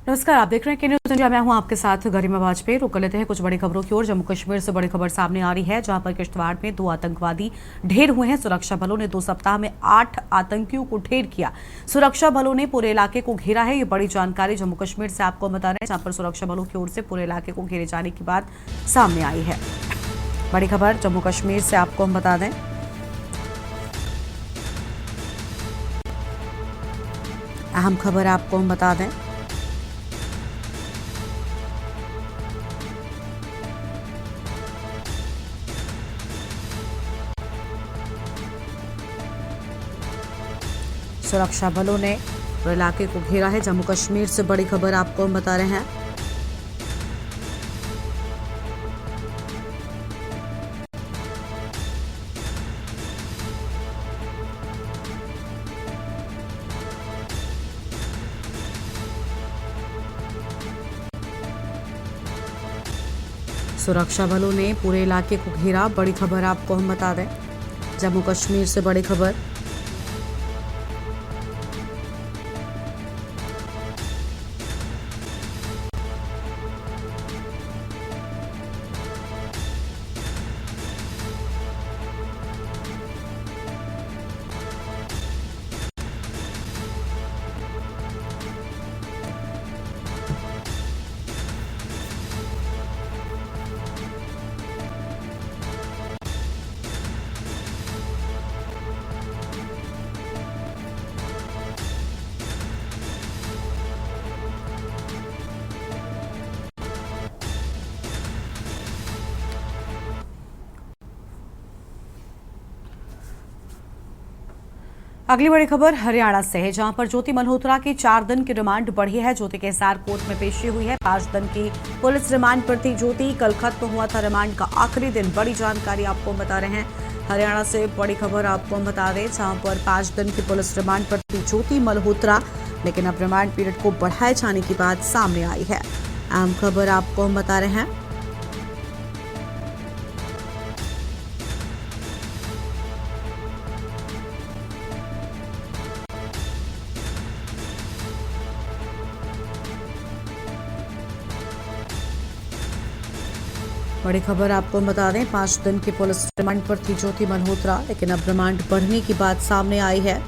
नमस्कार, आप देख रहे हैं के न्यूज़ इंडिया। मैं हूं आपके साथ गरिमा वाजपेयी। रुक लेते हैं कुछ बड़ी खबरों की ओर। जम्मू कश्मीर से बड़ी खबर सामने आ रही है, जहां पर किश्तवाड़ में 2 आतंकवादी ढेर हुए हैं। सुरक्षा बलों ने 2 सप्ताह में 8 आतंकियों को ढेर किया। सुरक्षा बलों ने पूरे इलाके को घेरा है। ये बड़ी जानकारी जम्मू कश्मीर से आपको बता रहे हैं, जहां पर सुरक्षा बलों की ओर से पूरे इलाके को घेरे जाने की बात सामने आई है। बड़ी खबर जम्मू कश्मीर से आपको हम बता दें, अहम खबर आपको हम बता दें, सुरक्षा बलों ने पूरे इलाके को घेरा है। जम्मू कश्मीर से बड़ी खबर आपको हम बता रहे हैं। सुरक्षा बलों ने पूरे इलाके को घेरा। बड़ी खबर आपको हम बता दें, जम्मू कश्मीर से बड़ी खबर। अगली बड़ी खबर हरियाणा से है, जहां पर ज्योति मल्होत्रा की 4 दिन की रिमांड बढ़ी है। ज्योति के हिसार कोर्ट में पेशी हुई है। 5 दिन की पुलिस रिमांड पर थी ज्योति। कल खत्म हुआ था रिमांड का आखिरी दिन। बड़ी जानकारी आपको बता रहे हैं, हरियाणा से बड़ी खबर आपको हम बता दें, जहां पर 5 दिन की पुलिस रिमांड पर थी ज्योति मल्होत्रा, लेकिन अब रिमांड पीरियड को बढ़ाए जाने की बात सामने आई है। अहम खबर आपको हम बता रहे हैं। बड़ी खबर आपको बता दें, 5 दिन की पुलिस रिमांड पर थी ज्योति मल्होत्रा, लेकिन अब रिमांड बढ़ने की बात सामने आई है।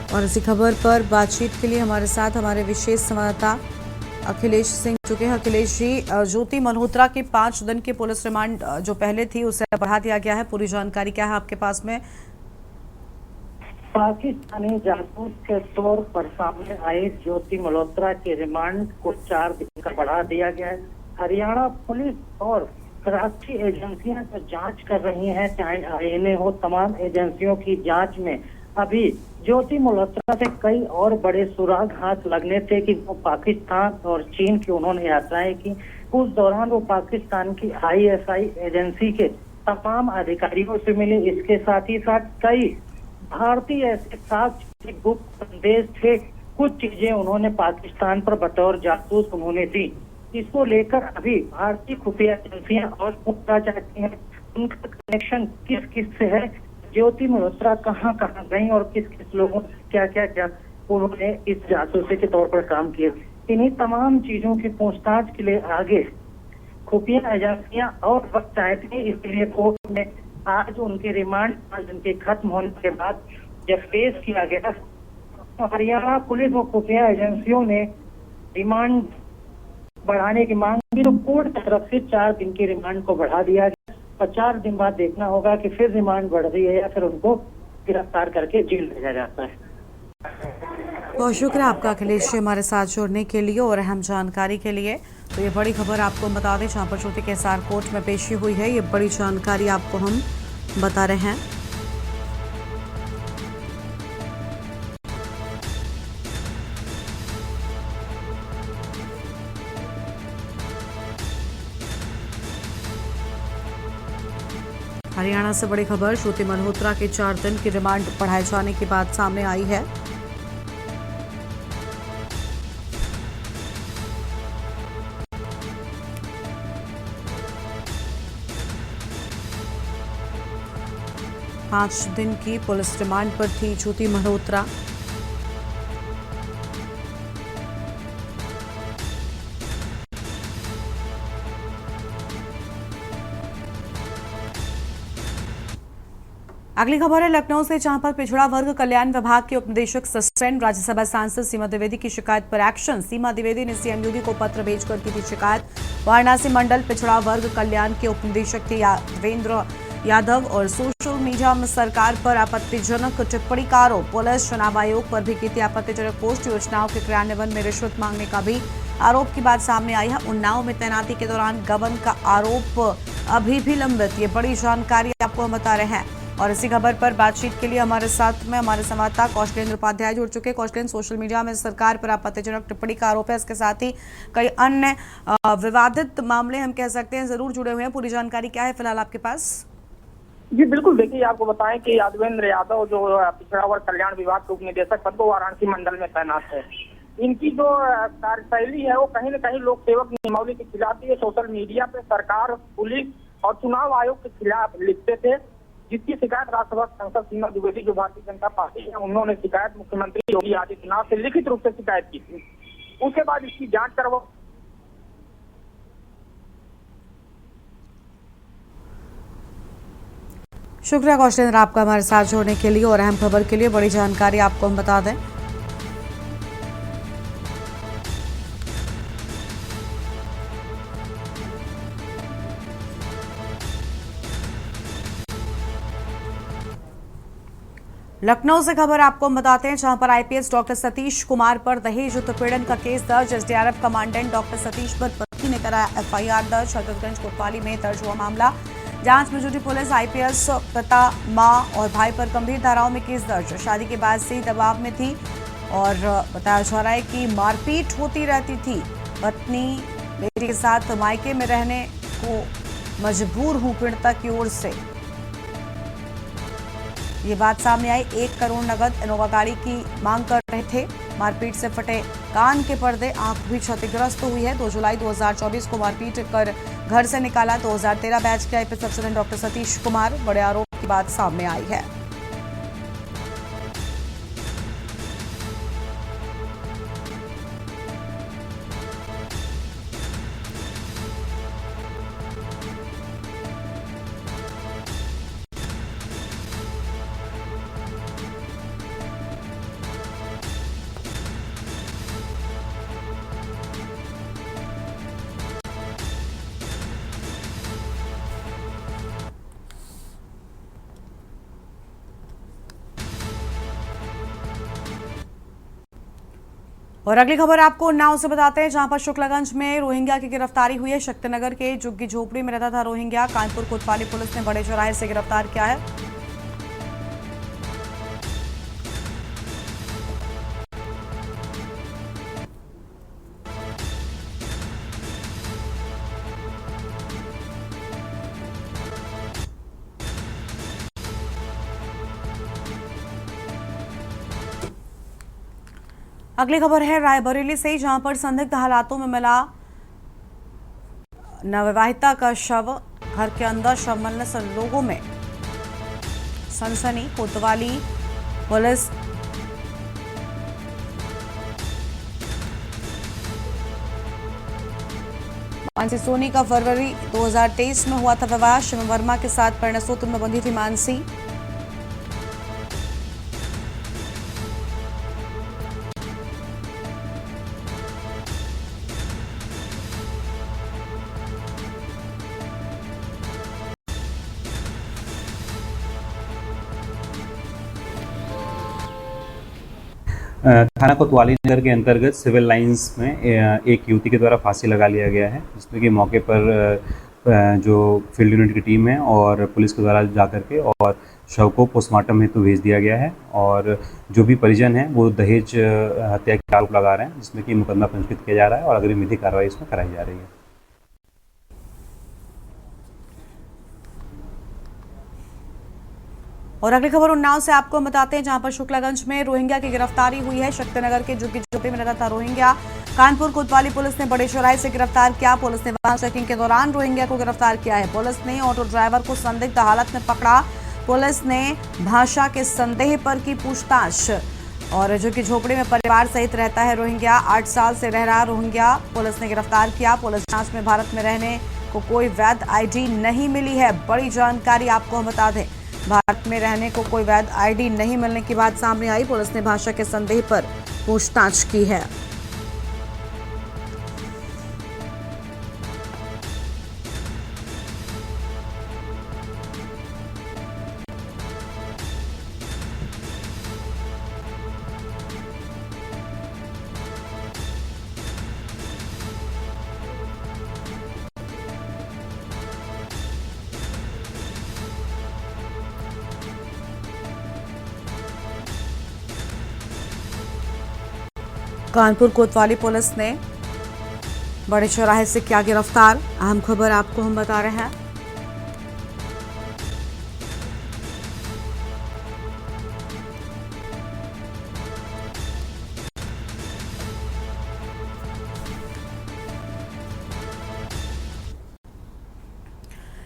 और इसी खबर पर बातचीत के लिए हमारे साथ हमारे विशेष संवाददाता अखिलेश सिंह चुके हैं। अखिलेश जी, ज्योति मल्होत्रा की 5 दिन की पुलिस रिमांड जो पहले थी उसे बढ़ा दिया गया है। पूरी जानकारी क्या है आपके पास में? पाकिस्तानी जासूस के तौर पर सामने आई ज्योति मल्होत्रा की रिमांड को 4 दिन का बढ़ा दिया गया है। हरियाणा पुलिस और राष्ट्रीय एजेंसियां जो जांच कर रही हैं, चाहे आईएनए हो, तमाम एजेंसियों की जांच में अभी ज्योति मल्होत्रा से कई और बड़े सुराग हाथ लगने थे कि वो पाकिस्तान और चीन की उन्होंने यात्राएं की। उस दौरान वो पाकिस्तान की आईएसआई एजेंसी के तमाम अधिकारियों से मिले। इसके साथ ही साथ कई भारतीय ऐसे साक्ष्य गुप्त संदेश थे, कुछ चीजें उन्होंने पाकिस्तान पर बतौर जासूस उन्होंने दी। इसको लेकर अभी भारतीय खुफिया एजेंसियां और पूछना चाहती हैं उनका कनेक्शन किस किस से है, ज्योति मल्होत्रा कहाँ कहाँ गई और किस किस लोगों से क्या क्या क्या उन्होंने इस जासूसी के तौर पर काम किया। इन्हीं तमाम चीजों की पूछताछ के लिए आगे खुफिया एजेंसियां और वक्त चाहती हैं। इसलिए कोर्ट में आज उनके रिमांड 5 दिन के खत्म होने के बाद जब पेश किया गया, तो हरियाणा पुलिस और खुफिया एजेंसियों ने रिमांड बढ़ाने की मांग की, तो कोर्ट की तरफ से 4 दिन की रिमांड को बढ़ा दिया गया। और 4 दिन बाद देखना होगा कि फिर रिमांड बढ़ रही है या फिर उनको गिरफ्तार करके जेल भेजा जाता है। बहुत शुक्रिया आपका अखिलेश जी, हमारे साथ जुड़ने के लिए और अहम जानकारी के लिए। तो ये बड़ी खबर आपको बता दें, जहां पर ज्योति के हिसार कोर्ट में पेशी हुई है। ये बड़ी जानकारी आपको हम बता रहे हैं। हरियाणा से बड़ी खबर, ज्योति मल्होत्रा के 4 दिन की रिमांड बढ़ाए जाने की बात सामने आई है। पांच दिन की पुलिस रिमांड पर थी ज्योति मल्होत्रा। अगली खबर है लखनऊ से, जहां पर पिछड़ा वर्ग कल्याण विभाग के उपनिदेशक सस्पेंड। राज्यसभा सांसद सीमा द्विवेदी की शिकायत पर एक्शन। सीमा द्विवेदी ने सीएमयूडी को पत्र भेजकर की थी शिकायत। वाराणसी मंडल पिछड़ा वर्ग कल्याण के उपनिदेशक थे देवेंद्र यादव और सोशल मीडिया में सरकार पर आपत्तिजनक टिप्पणी का आरोप। पुलिस चुनाव आयोग पर भी की थी आपत्तिजनक पोस्ट। योजनाओं के क्रियान्वयन में रिश्वत मांगने का भी आरोप की बात सामने आई है। उन्नाव में तैनाती के दौरान गबन का आरोप अभी भी लंबित। ये बड़ी जानकारी आपको हम बता रहे हैं। और इसी खबर पर बातचीत के लिए हमारे साथ में हमारे संवाददाता कौशलेंद्र उपाध्याय जुड़ चुके हैं। कौशलेंद्र, सोशल मीडिया में सरकार पर आपत्तिजनक टिप्पणी का आरोप है, इसके साथ ही कई अन्य विवादित मामले हम कह सकते हैं जरूर जुड़े हुए हैं। पूरी जानकारी क्या है फिलहाल आपके पास? जी बिल्कुल, देखिए आपको बताएं कि यादवेंद्र यादव जो पिछड़ा वर्ग कल्याण विभाग के उपनिदेशक पद को वाराणसी मंडल में तैनात है। इनकी जो कार्यशैली है वो कहीं न कहीं लोक सेवक नियमावली के खिलाफ है। सोशल मीडिया पे सरकार, पुलिस और चुनाव आयोग के खिलाफ लिखते थे, जिसकी शिकायत राज्यसभा सांसद सीमा द्विवेदी जो भारतीय जनता पार्टी है, उन्होंने शिकायत मुख्यमंत्री योगी आदित्यनाथ से लिखित रूप से शिकायत की थी। उसके बाद इसकी जांच करवा शुक्रिया कौशलेंद्र आपका हमारे साथ जोड़ने के लिए और अहम खबर के लिए। बड़ी जानकारी आपको हम बता दें। लखनऊ से खबर आपको हम बताते हैं, जहां पर आईपीएस डॉक्टर सतीश कुमार पर दहेज उत्पीड़न का केस दर्ज। एसडीआरएफ कमांडेंट डॉक्टर सतीश पर पत्नी ने कराया एफआईआर दर्ज। हजरतगंज कोतवाली में दर्ज हुआ मामला। जांच में जुटी पुलिस। आईपीएस पिता, मां और भाई पर गंभीर धाराओं में केस दर्ज। शादी के बाद से ही दबाव में थी और बताया जा रहा है कि मारपीट होती रहती थी। पत्नी बेटी के साथ मायके में रहने को मजबूर हूं पीड़िता की ओर से, ये बात सामने आई। 1 करोड़ नगद इनोवा गाड़ी की मांग कर रहे थे। मारपीट से फटे कान के पर्दे, आंख भी क्षतिग्रस्त हुई है। 2 जुलाई 2024 को मारपीट कर घर से निकाला। 2013 बैच के आईपीएस अफसर डॉक्टर सतीश कुमार, बड़े आरोप की बात सामने आई है। और अगली खबर आपको उन्नाव से बताते हैं, जहां पर शुक्लागंज में रोहिंग्या की गिरफ्तारी हुई है। शक्तिनगर के झुग्गी झोपड़ी में रहता था रोहिंग्या। कानपुर कोतवाली पुलिस ने बड़े चौराहे से गिरफ्तार किया है। अगली खबर है रायबरेली से, जहां पर संदिग्ध हालातों में मिला नवविवाहिता का शव। घर के अंदर शव मिलने से लोगों में सनसनी। कोतवाली पुलिस मानसी सोनी का फरवरी 2023 में हुआ था विवाह। शिव वर्मा के साथ परिणय सूत्र में बंधी थी मानसी। थाना कोतवाली नगर के अंतर्गत सिविल लाइंस में एक युवती के द्वारा फांसी लगा लिया गया है, जिसमें कि मौके पर जो फील्ड यूनिट की टीम है और पुलिस के द्वारा जाकर के और शव को पोस्टमार्टम हेतु भेज दिया गया है। और जो भी परिजन हैं वो दहेज हत्या के आरोप लगा रहे हैं, जिसमें कि मुकदमा पंजीकृत किया जा रहा है और अग्रिम विधिक कार्रवाई इसमें कराई जा रही है। और अगली खबर उन्नाव से आपको हम बताते हैं, जहां पर शुक्लागंज में रोहिंग्या की गिरफ्तारी हुई है। शक्तिनगर के झुग्गी झोपड़ी में रहता था रोहिंग्या। कानपुर कोतवाली पुलिस ने बड़े चौराहे से गिरफ्तार किया। पुलिस ने वाहन चेकिंग के दौरान रोहिंग्या को गिरफ्तार किया है। पुलिस ने ऑटो ड्राइवर को संदिग्ध हालत में पकड़ा। पुलिस ने भाषा के संदेह पर की पूछताछ। और झुग्गी झोपड़ी में परिवार सहित रहता है रोहिंग्या। 8 साल से रह रहा रोहिंग्या पुलिस ने गिरफ्तार किया। पुलिस जांच में भारत में रहने को कोई वैध आईडी नहीं मिली है। बड़ी जानकारी आपको हम बता दें, भारत में रहने को कोई वैध आईडी नहीं मिलने की बात सामने आई। पुलिस ने भाषा के संदेह पर पूछताछ की है। कानपुर कोतवाली पुलिस ने बड़े चौराहे से किया गिरफ्तार। अहम खबर आपको हम बता रहे हैं।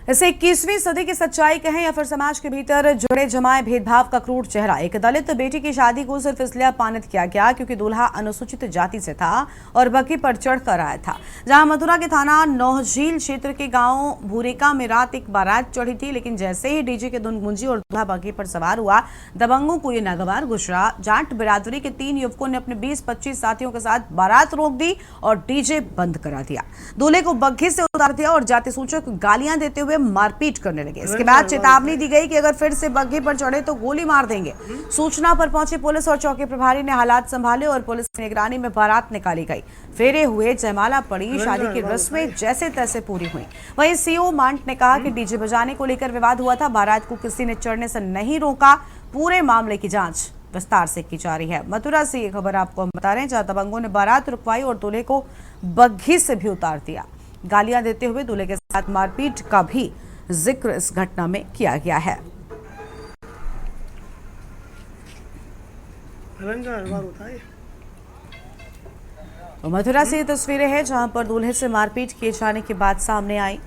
इसे 21वीं सदी की सच्चाई कहें या फिर समाज के भीतर जुड़े जमाए भेदभाव का क्रूर चेहरा। एक दलित बेटी की शादी को सिर्फ इसलिए अपमानित किया गया क्योंकि दूल्हा अनुसूचित जाति से था और बग्घी पर चढ़कर आया था। जहां मथुरा के थाना नौझील क्षेत्र के गांव भूरेका में रात एक बारात चढ़ी थी, लेकिन जैसे ही डीजे के धुन गूंजी और दूल्हा बग्घी पर सवार हुआ, दबंगों को ये नागवार गुजरा। जाट बिरादरी के 3 युवकों ने अपने 20-25 साथियों के साथ बारात रोक दी और डीजे बंद करा दिया। दूल्हे को बग्घी से उतार दिया और जाति सूचक गालियां देते हुए मारपीट करने लगे। इसके बाद चेतावनी दी गई कि अगर फिर से बग्घी पर चढ़े तो गोली मार देंगे। सूचना पर पहुंची पुलिस और चौकी प्रभारी ने हालात संभाले और पुलिस की निगरानी में बारात निकाली गई। फेरे हुए, जयमाला पड़ी, शादी की रस्में जैसे तैसे पूरी हुई। वहीं सीओ मांट ने कहा कि डीजे बजाने को लेकर विवाद हुआ था, बारात को किसी ने चढ़ने से नहीं रोका। पूरे मामले की जांच विस्तार से की जा रही है। मथुरा से ये खबर आपको हम बता रहे हैं, जहां दबंगों ने बारात रुकवाई और दूल्हे को बग्घी से भी उतार दिया। गालियां देते हुए दूल्हे के साथ मारपीट का भी जिक्र इस घटना में किया गया है। तो मथुरा से ये तस्वीरें हैं जहां पर दूल्हे से मारपीट किए जाने की बात सामने आई।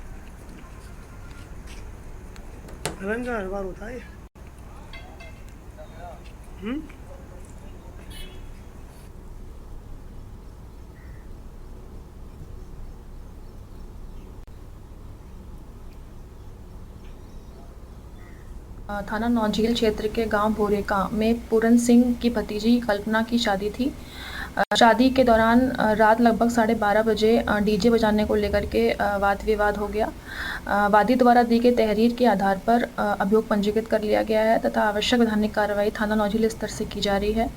हर बार होता है। थाना नौझील क्षेत्र के गांव भोरेका में पूरन सिंह की भतीजी कल्पना की शादी थी। शादी के दौरान रात लगभग 12:30 बजे डीजे बजाने को लेकर के वाद विवाद हो गया। वादी द्वारा दी गई तहरीर के आधार पर अभियोग पंजीकृत कर लिया गया है तथा आवश्यक वैधानिक कार्रवाई थाना नौझील स्तर से की जा रही है।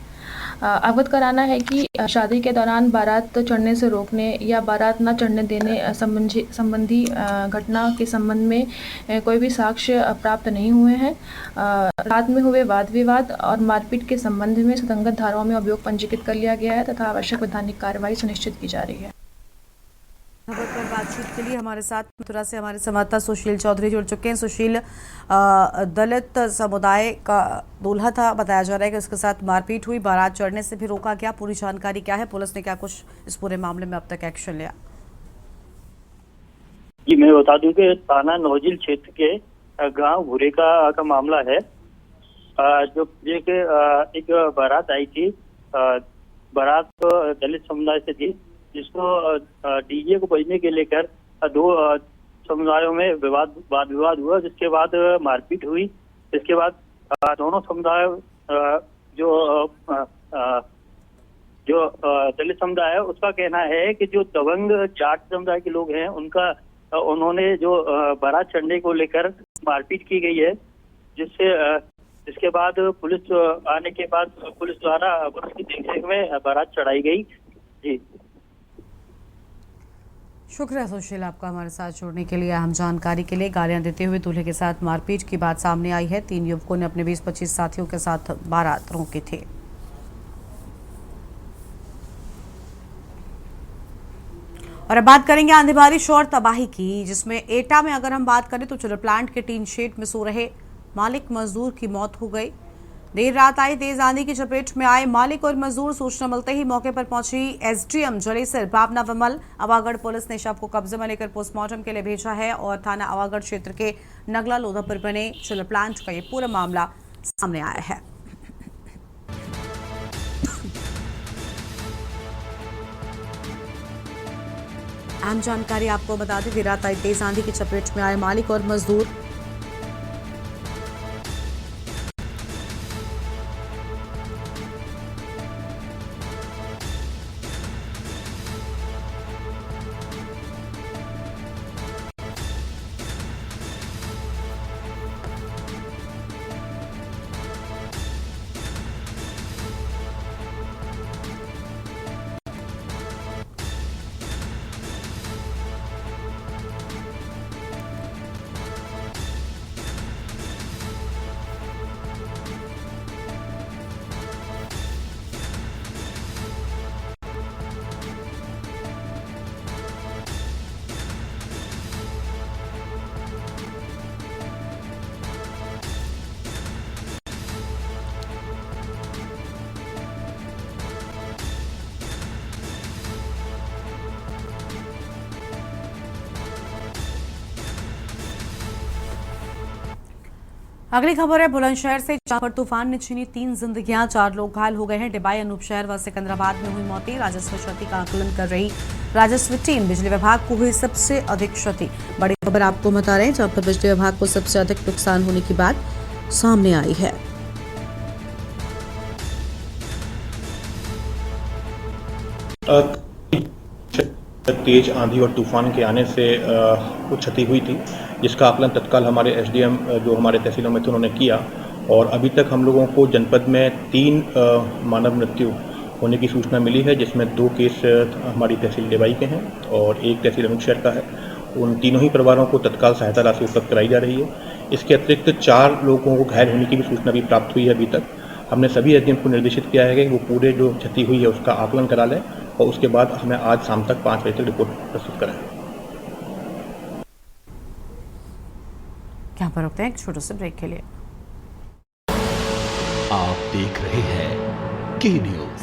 अवगत कराना है कि शादी के दौरान बारात चढ़ने से रोकने या बारात न चढ़ने देने संबंधी घटना के संबंध में कोई भी साक्ष्य प्राप्त नहीं हुए हैं। रात में हुए वाद विवाद और मारपीट के संबंध में संगत धाराओं में अभियोग पंजीकृत कर लिया गया है तथा आवश्यक वैधानिक कार्रवाई सुनिश्चित की जा रही है। खबर पर बातचीत के लिए हमारे साथ मथुरा से हमारे संवाददाता सुशील चौधरी जुड़ चुके हैं। सुशील, दलित समुदाय का दूल्हा था, बताया जा रहा है कि उसके साथ मारपीट हुई, बारात चढ़ने से भी रोका गया। पूरी जानकारी क्या है, पुलिस ने क्या कुछ इस पूरे मामले में अब तक एक्शन लिया? जी, मैं बता दूं कि थाना नौझील क्षेत्र के गांव भूरेका का मामला है। जो एक बारात आई थी, बारात दलित समुदाय से थी, जिसको डीजे को बजने के लेकर 2 समुदायों में वाद विवाद हुआ, जिसके बाद मारपीट हुई। इसके बाद दोनों समुदाय जो दलित समुदाय है उसका कहना है कि जो दबंग जाट समुदाय के लोग हैं उन्होंने जो बारात चढ़ने को लेकर मारपीट की गई है, जिसके बाद पुलिस आने के बाद पुलिस द्वारा पुलिस की देखरेख में बारात चढ़ाई गई। जी, शुक्रिया सुशील आपका हमारे साथ जुड़ने के लिए, अहम जानकारी के लिए। गालियां देते हुए दूल्हे के साथ मारपीट की बात सामने आई है। 3 युवकों ने अपने 20-25 साथियों के साथ बारात रोकी थी। और अब बात करेंगे आंधी बारिश और तबाही की, जिसमें एटा में अगर हम बात करें तो चिल्ड प्लांट के टीन शेड में सो रहे मालिक मजदूर की मौत हो गई। देर रात आई तेज आंधी की चपेट में आए मालिक और मजदूर। सूचना मिलते ही मौके पर पहुंची एसडीएम जलेसर भावना विमल। अवागढ़ पुलिस ने शव को कब्जे में लेकर पोस्टमार्टम के लिए भेजा है और थाना अवागढ़ क्षेत्र के नगला लोधा पर बने चिलर प्लांट का ये पूरा मामला सामने आया है। अहम जानकारी आपको बता दें, देर रात आई तेज आंधी की चपेट में आए मालिक और मजदूर। अगली खबर है बुलंदशहर से, जहां पर तूफान ने छीनी 3 जिंदगियां, 4 लोग घायल हो गए हैं। डिबाई, अनूपशहर व सिकंदराबाद में हुई मौतें। राजस्व क्षति का आकलन कर रही राजस्व टीम। बिजली विभाग को हुई सबसे अधिक क्षति। बड़ी खबर आपको बता रहे हैं, जहां पर बिजली विभाग को सबसे अधिक नुकसान होने की बात सामने आई है। तेज आंधी और तूफान के आने से कुछ क्षति हुई थी, जिसका आकलन तत्काल हमारे एसडीएम जो हमारे तहसीलों में थे उन्होंने किया। और अभी तक हम लोगों को जनपद में 3 मानव मृत्यु होने की सूचना मिली है, जिसमें 2 केस हमारी तहसील डिबाई के हैं और 1 तहसील अनूपशहर का है। उन तीनों ही परिवारों को तत्काल सहायता राशि उपलब्ध कराई जा रही है। इसके अतिरिक्त 4 लोगों को घायल होने की भी सूचना भी प्राप्त हुई है। अभी तक हमने सभी एसडीएम को निर्देशित किया है कि वो पूरे जो क्षति हुई है उसका आकलन करा लें और उसके बाद हमें आज शाम तक 5 बजे तक रिपोर्ट प्रस्तुत करें। यहाँ पर रुकते हैं एक छोटे से ब्रेक के लिए। आप देख रहे हैं के न्यूज,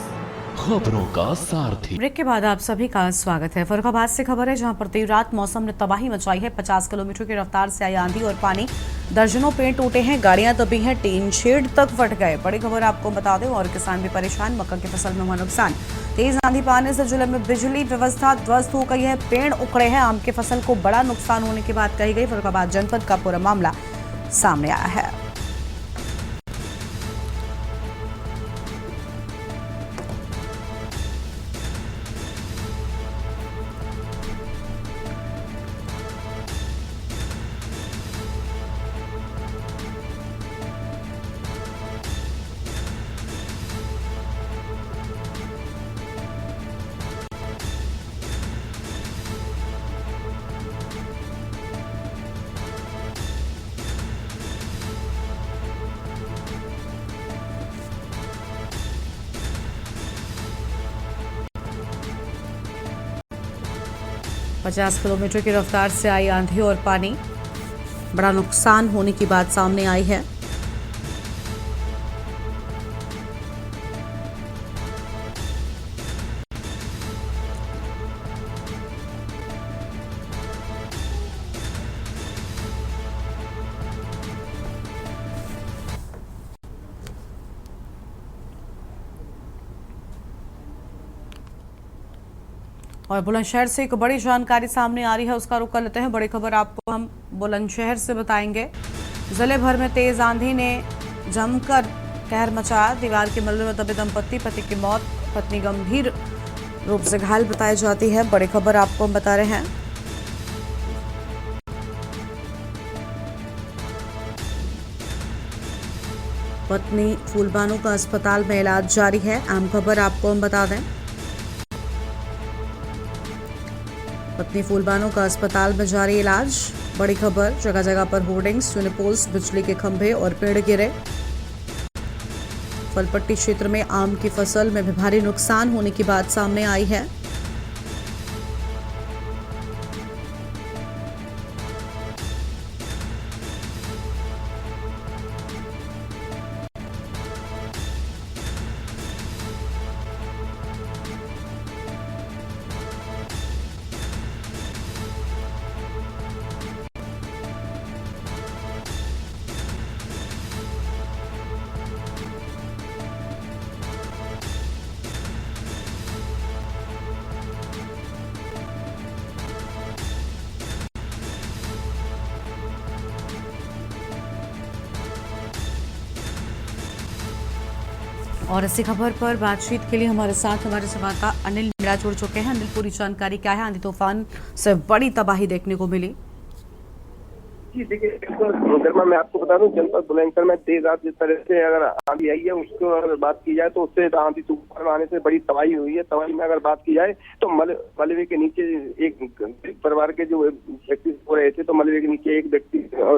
खबरों का सारथी। ब्रेक के बाद आप सभी का स्वागत है। फर्रुखाबाद से खबर है, जहां पर देर रात मौसम ने तबाही मचाई है। 50 किलोमीटर की रफ्तार से आई आंधी और पानी, दर्जनों पेड़ टूटे हैं, गाड़ियां दबी हैं, टीन शेड तक फट गए। बड़ी खबर आपको बता दें, और किसान भी परेशान, मक्का की फसल में हुआ नुकसान। तेज आंधी पाने से जिले में बिजली व्यवस्था ध्वस्त हो गई है, पेड़ उखड़े हैं, आम की फसल को बड़ा नुकसान होने की बात कही गई। फर्रुखाबाद जनपद का पूरा मामला सामने आया है। पचास किलोमीटर की रफ्तार से आई आंधी और पानी, बड़ा नुकसान होने की बात सामने आई है। और बुलंदशहर से एक बड़ी जानकारी सामने आ रही है, उसका रुख कर लेते हैं। बड़ी खबर आपको हम बुलंदशहर से बताएंगे। जिले भर में तेज आंधी ने जमकर कहर मचाया। दीवार के मलबे में दबे दंपति, पति की मौत, पत्नी गंभीर रूप से घायल बताई जाती है। बड़ी खबर आपको हम बता रहे हैं। पत्नी फूलबानो का अस्पताल में इलाज जारी है। अहम खबर आपको हम बता दें, पत्नी फूलबानो का अस्पताल में जारी इलाज। बड़ी खबर, जगह जगह पर होर्डिंग्स, यूनिपोल्स, बिजली के खंभे और पेड़ गिरे। फलपट्टी क्षेत्र में आम की फसल में भी भारी नुकसान होने की बात सामने आई है। और इसी खबर पर बातचीत के लिए हमारे साथ हमारे संवाददाता अनिल मीणा जुड़ चुके हैं। अनिल, पूरी जानकारी क्या है? आंधी तूफान से बड़ी तबाही देखने को मिली। जी देखिए, गर्मा मैं आपको बता दूं, जनपद बुलंदशहर में देर रात जिस तरह से अगर आंधी आई है उसको अगर बात की जाए तो उससे आंधी तूफान आने से बड़ी तबाही हुई है। तबाही में अगर बात की जाए तो मलबे के नीचे एक परिवार के जो व्यक्ति सो रहे थे, तो मलबे के नीचे एक व्यक्ति और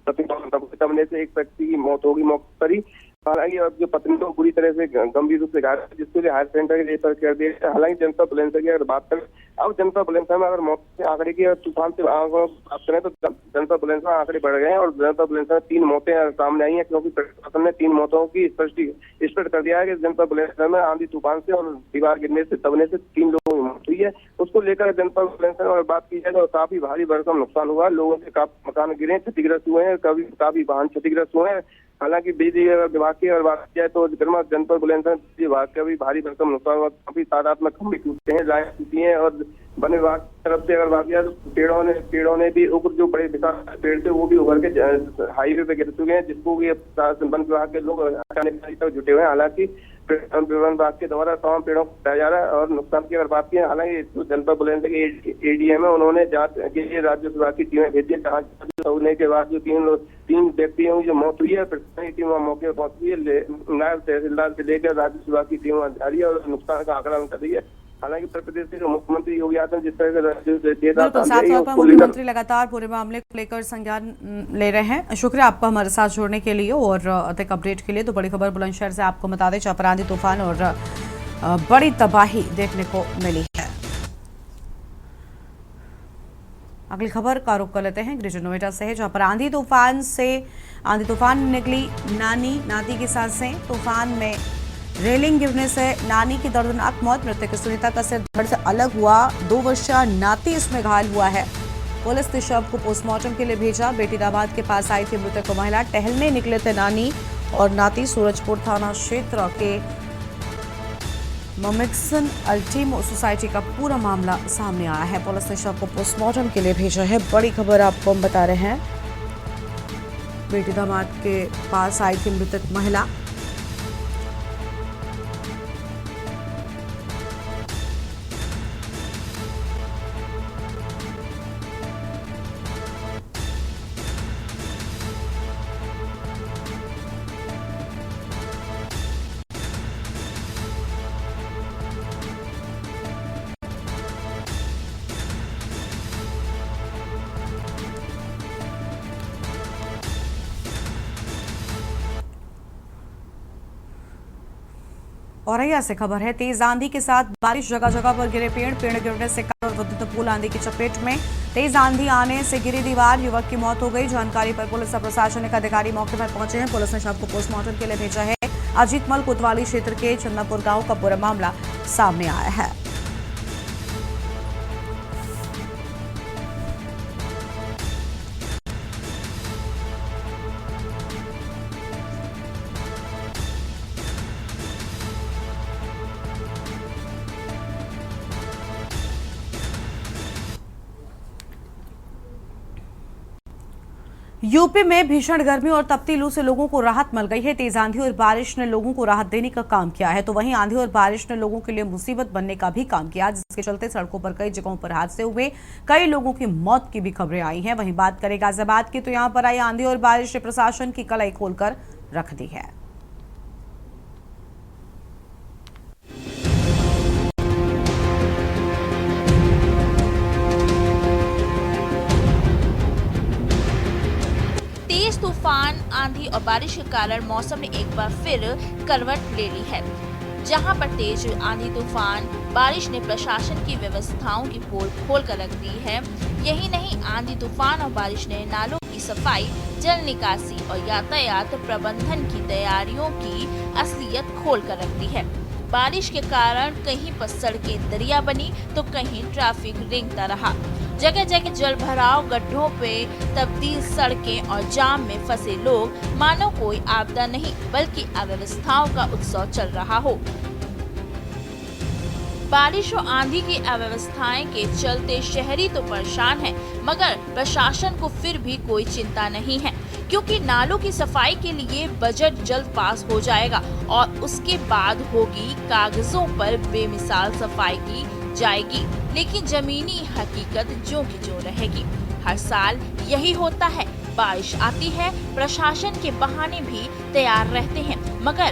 दबने से एक व्यक्ति की मौत होगी मौके पर ही। हालांकि अब जो पत्नी को बुरी तरह से गंभीर रूप से घायल है, जिसके लिए हायर सेंटर के रेफर कर दिया। हालांकि जनपद बुलंदशहर की अगर बात करें, अब जनपद बुलंदशहर में अगर मौत के आंकड़े की तूफान से बात करें तो जनपद बुलंदशहर आंकड़े बढ़ गए हैं और जनपद बुलंदशहर में 3 मौतें सामने आई हैं, क्योंकि प्रशासन ने 3 मौतों की स्पष्ट कर दिया है कि जनपद बुलंदशहर में आंधी तूफान से और दीवार गिरने से दबने से 3 लोगों की मौत हुई है। उसको लेकर जनपद बुलंदशहर में अगर बात की जाए तो काफी भारी भरकम नुकसान हुआ। लोगों के काफी मकान गिरे, क्षतिग्रस्त हुए हैं, काफी वाहन क्षतिग्रस्त हुए हैं। हालांकि बिजली विभाग की अगर बात की जाए तो जनपद बुलंदशहर बिजली विभाग का भी भारी भरकम नुकसान हुआ। काफी तादाद में खंभे टूटे हैं, लाइट टूटी है और वन विभाग की तरफ से अगर बात किया तो पेड़ों ने भी उग्र जो बड़े विशाल पेड़ थे वो भी उभर के हाईवे पे गिर चुके हैं, जिसको भी वन विभाग के लोग हटाने तक जुटे हुए हैं। हालांकि वन विभाग के द्वारा तमाम पेड़ों को हटाया जा रहा है। और नुकसान की अगर बात की, हालांकि जो जनपद बुलंदशहर के एडीएम है उन्होंने जांच के लिए राज्य विभाग की टीमें भेजी है। जांच होने के बाद जो 3 व्यक्तियों की जो मौत हुई है, प्रशासनिक टीम मोके पर पहुंच गई है। नायब तहसीलदार से लेकर राज्य विभाग की टीम जा रही है और नुकसान का आंकलन कर रही है। हालांकि उत्तर प्रदेश के मुख्यमंत्री योगी आदित्यनाथ जिस तरह से मुख्यमंत्री लगातार पूरे मामले को लेकर संज्ञान ले रहे हैं। शुक्रिया आपका हमारे साथ जुड़ने के लिए और अधिक अपडेट के लिए। तो बड़ी खबर बुलंदशहर से आपको बता दें, जहां पर आंधी तूफान और बड़ी तबाही देखने को मिली है। अगली खबर का रुख कर लेते हैं ग्रेटर नोएडा से, जहां पर आंधी तूफान निकली नाती की सांसें। तूफान में रेलिंग गिरने से नानी की दर्दनाक मौत। मृतक सुनीता का सिर धड़ से अलग हुआ। 2 वर्षीय नाती इसमें घायल हुआ है। पुलिस ने शव को पोस्टमार्टम के लिए भेजा। बेटी दामाद के पास आई थी मृतक महिला। टहलने निकले थे नानी और नाती। सूरजपुर थाना क्षेत्र के ममिक्सन अल्टीमो सोसाइटी का पूरा मामला सामने आया है। पुलिस ने शव को पोस्टमार्टम के लिए भेजा है। बड़ी खबर आपको हम बता रहे हैं, बेटी दामाद के पास आई थी मृतक महिला। औरैया से खबर है, तेज आंधी के साथ बारिश, जगह जगह पर गिरे पेड़ गिरने से कार और विद्युत पोल आंधी की चपेट में। तेज आंधी आने से गिरी दीवार, युवक की मौत हो गई। जानकारी पर पुलिस और प्रशासनिक अधिकारी मौके पर पहुंचे हैं। पुलिस ने शव को पोस्टमार्टम के लिए भेजा है। अजीतमल कोतवाली क्षेत्र के चंदनपुर गांव का पूरा मामला सामने आया है। यूपी में भीषण गर्मी और तपती लू से लोगों को राहत मिल गई है। तेज आंधी और बारिश ने लोगों को राहत देने का काम किया है, तो वहीं आंधी और बारिश ने लोगों के लिए मुसीबत बनने का भी काम किया, जिसके चलते सड़कों पर कई जगहों पर हादसे हुए। कई लोगों की मौत की भी खबरें आई हैं। वहीं बात करें गाजियाबाद की, तो यहां पर आई आंधी और बारिश ने प्रशासन की कलाई खोलकर रख दी है। तूफान, आंधी और बारिश के कारण मौसम ने एक बार फिर करवट ले ली है। जहां पर तेज आंधी तूफान बारिश ने प्रशासन की व्यवस्थाओं की पोल खोल कर रख दी है। यही नहीं, आंधी तूफान और बारिश ने नालों की सफाई, जल निकासी और यातायात प्रबंधन की तैयारियों की असलियत खोल कर रख दी है। बारिश के कारण कहीं पर सड़कें दरिया बनी तो कहीं ट्रैफिक रेंगता रहा। जगह जगह जल भराव, गड्ढों पे तब्दील सड़कें और जाम में फंसे लोग, मानो कोई आपदा नहीं बल्कि अव्यवस्थाओं का उत्सव चल रहा हो। बारिश और आंधी की अव्यवस्थाएं के चलते शहरी तो परेशान है, मगर प्रशासन को फिर भी कोई चिंता नहीं है, क्योंकि नालों की सफाई के लिए बजट जल्द पास हो जाएगा और उसके बाद होगी कागजों पर बेमिसाल सफाई की जाएगी, लेकिन जमीनी हकीकत ज्यों की ज्यों रहेगी। हर साल यही होता है, बारिश आती है, प्रशासन के बहाने भी तैयार रहते हैं, मगर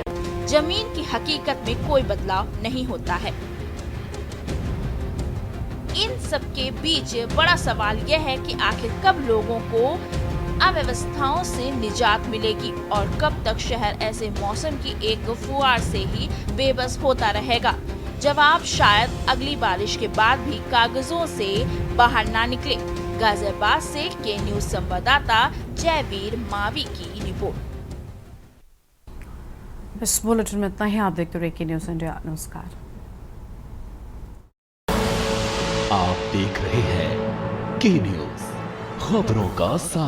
जमीन की हकीकत में कोई बदलाव नहीं होता है। इन सब के बीच बड़ा सवाल यह है कि आखिर कब लोगों को अव्यवस्थाओं से निजात मिलेगी और कब तक शहर ऐसे मौसम की एक फुहार से ही बेबस होता रहेगा। जवाब शायद अगली बारिश के बाद भी कागजों से बाहर ना निकले। गाजियाबाद से के न्यूज संवाददाता जयवीर मावी की रिपोर्ट। इस बुलेटिन में इतना ही। आप देखते रहिए के न्यूज इंडिया। नमस्कार। आप देख रहे हैं के न्यूज, खबरों का सार।